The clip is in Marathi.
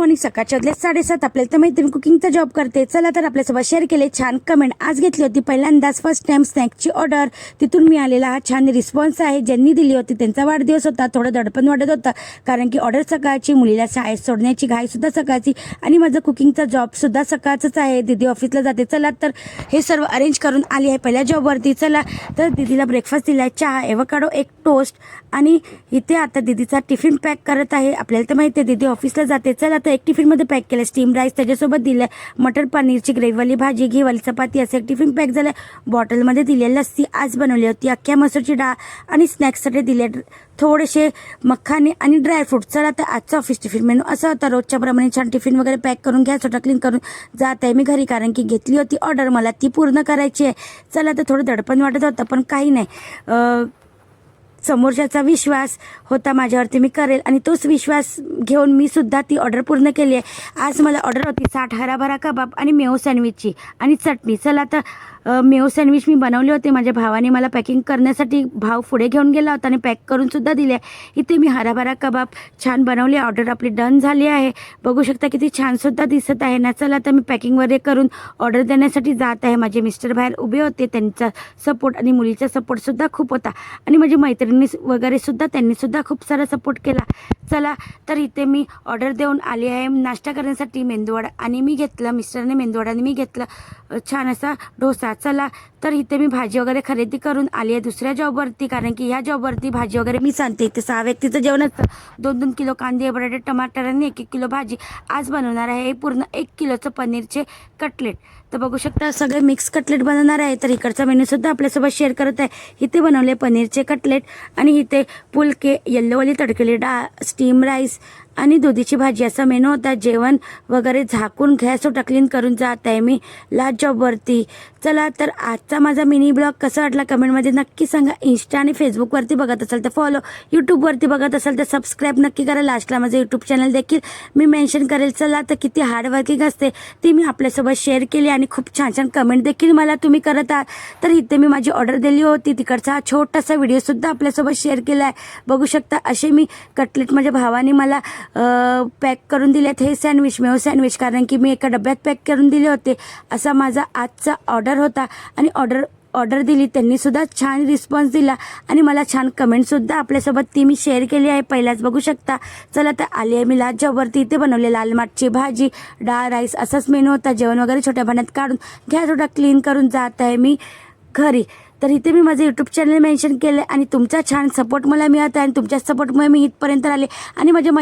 मॉर्निंग, सकाळच्या वाजले 7:30. आपल्याला तर माहिती मी कुकिंगचा जॉब करते. चला तर आपल्यासोबत शेअर केले छान कमेंट. आज घेतली होती पहिल्यांदाच फर्स्ट टाइम स्नॅक्सची ऑर्डर. तिथून मी आलेला हा छान रिस्पॉन्स आहे. ज्यांनी दिली होती त्यांचा वाढदिवस होता. थोडं दडपण वाटत होतं कारण की ऑर्डर सकाळची, मुलीला शाळेत सोडण्याची घाईसुद्धा सकाळची आणि माझं कुकिंगचा जॉबसुद्धा सकाळचंच आहे. दीदी ऑफिसला जाते. चला तर हे सर्व अरेंज करून आली आहे पहिल्या जॉबवरती. चला तर दीदीला ब्रेकफास्ट दिला आहे, चहा, एवोकाडो, एक टोस्ट आणि इथे आता दीदीचा टिफिन पॅक करत आहे. आपल्याला तर माहिती आहे दीदी ऑफिसला जाते. चला तर एक टिफिनमध्ये पॅक केलं स्टीम राईस, त्याच्यासोबत दिलं मटर पनीरची ग्रेव्हीवाली भाजी, घीवाली चपाती, असं एक टिफिन पॅक झालं. बॉटलमध्ये दिलेली लस्सी आज बनवली होती, अख्ख्या मसूरची डाळ आणि स्नॅक्ससाठी दिले थोडेसे मखाने आणि ड्रायफ्रूट. चला तर आजचा ऑफिस टिफिन मेनू असा होता. रोजच्या प्रमाणे छान टिफिन वगैरे पॅक करून घ्या, स्वतः क्लीन करून जात आहे मी घरी कारण की घेतली होती ऑर्डर, मला ती पूर्ण करायची आहे. चला तर थोडं दडपण वाटत होतं पण काही नाही, समोरच्याचा विश्वास होता माझ्यावरती मी करेल आणि तोच विश्वास घेऊन मी सुद्धा ती ऑर्डर पूर्ण केली आहे. आज मला ऑर्डर होती 60 हराभरा कबाब आणि मेयो सँडविचची आणि चटणी. चला तर मेयो सँडविच मी बनवले होते. माझ्या भावाने मला पॅकिंग करण्यासाठी भाव पुढे घेऊन गेला होता आणि पॅक करून सुद्धा दिले. इथे मी हराभरा कबाब छान बनवले. ऑर्डर आपली डन झाली आहे. बघू शकता किती छान सुद्धा दिसत आहे ना. चला तर मी पॅकिंग वगैरे करून ऑर्डर देण्यासाठी जात आहे. माझे मिस्टर बाहेर उभे होते, त्यांचा सपोर्ट आणि मुलीचा सपोर्ट सुद्धा खूप होता आणि माझी मैत्रिणी वगैरे सुद्धा त्यांनी सुद्धा खूप सारा सपोर्ट केला. चला तर इथे मी ऑर्डर देऊन आली आहे नाश्ता करण्यासाठी. मेंदूवडा आणि मी घेतलं, मिस्टरने मेंदूवडा आणि मी घेतलं छान असा डोसा. चला तर इथे मी भाजी वगैरे खरेदी करून आली आहे दुसऱ्या जॉबवरती कारण की ह्या जॉबवरती भाजी वगैरे मी सांगते. इथे 6 व्यक्तीचं जेवण असतं. 2-2 किलो कांदे, बटाटे, टमाटर आणि 1-1 किलो भाजी. आज बनवणार आहे पूर्ण 1 किलोचं पनीरचे कटलेट. तर बघू शकता सगळे मिक्स कटलेट बनवणार आहे. तर इकडचा मेन्यूसुद्धा आपल्यासोबत शेअर करत आहे. इथे बनवले पनीरचे कटलेट आणि इथे पुलके, येल्लोवाली तडकेली डाळ, स्टीम राईस आणि दुधीची भाजी असा मेनू होता. जेवण वगैरे झाकून गॅस क्लीन करून जात आहे मी लास्ट जॉबवरती. चला तर आजचा माझा मिनी ब्लॉग कसा वाटला कमेंटमध्ये नक्की सांगा. इंस्टा आणि फेसबुकवरती बघत असाल तर फॉलो, यूट्यूबवरती बघत असाल तर सबस्क्राईब नक्की करा. लास्टला माझं यूट्यूब चॅनल देखील मी मेन्शन करेल. चला तर किती हार्डवर्किंग असते ती मी आपल्यासोबत शेअर केली आणि खूप छान छान कमेंट देखील मला तुम्ही करत आहात. तर इथे मी माझी ऑर्डर दिली होती, तिकडचा हा छोटासा व्हिडिओसुद्धा आपल्यासोबत शेअर केला आहे. बघू शकता असे मी कटलेट माझ्या भावाने मला पॅक करून दिलेत. हे सँडविच, मेयो सँडविच कारण की मी एका डब्यात पॅक करून दिले होते. असा माझा आजचा ऑर्डर होता आणि ऑर्डर दिली, त्यांनी सुद्धा छान रिस्पॉन्स दिला आणि मला छान कमेंटसुद्धा आपल्यासोबत ती मी शेअर केली आहे पहिलाच. बघू शकता. चला तर आली आहे मी लास्ट जॉबवरती. इथे बनवले लाल माठची भाजी, डाळ, राईस असाच मेनू होता. जेवण वगैरे छोट्या भांड्यात काढून गॅस थोडा क्लीन करून जात आहे मी घरी. तर इथे मी माझं यूट्यूब चॅनल मेन्शन केलं आणि तुमचा छान सपोर्ट मला मिळत आहे आणि तुमच्या सपोर्टमुळे मी इथपर्यंत आले आणि माझ्या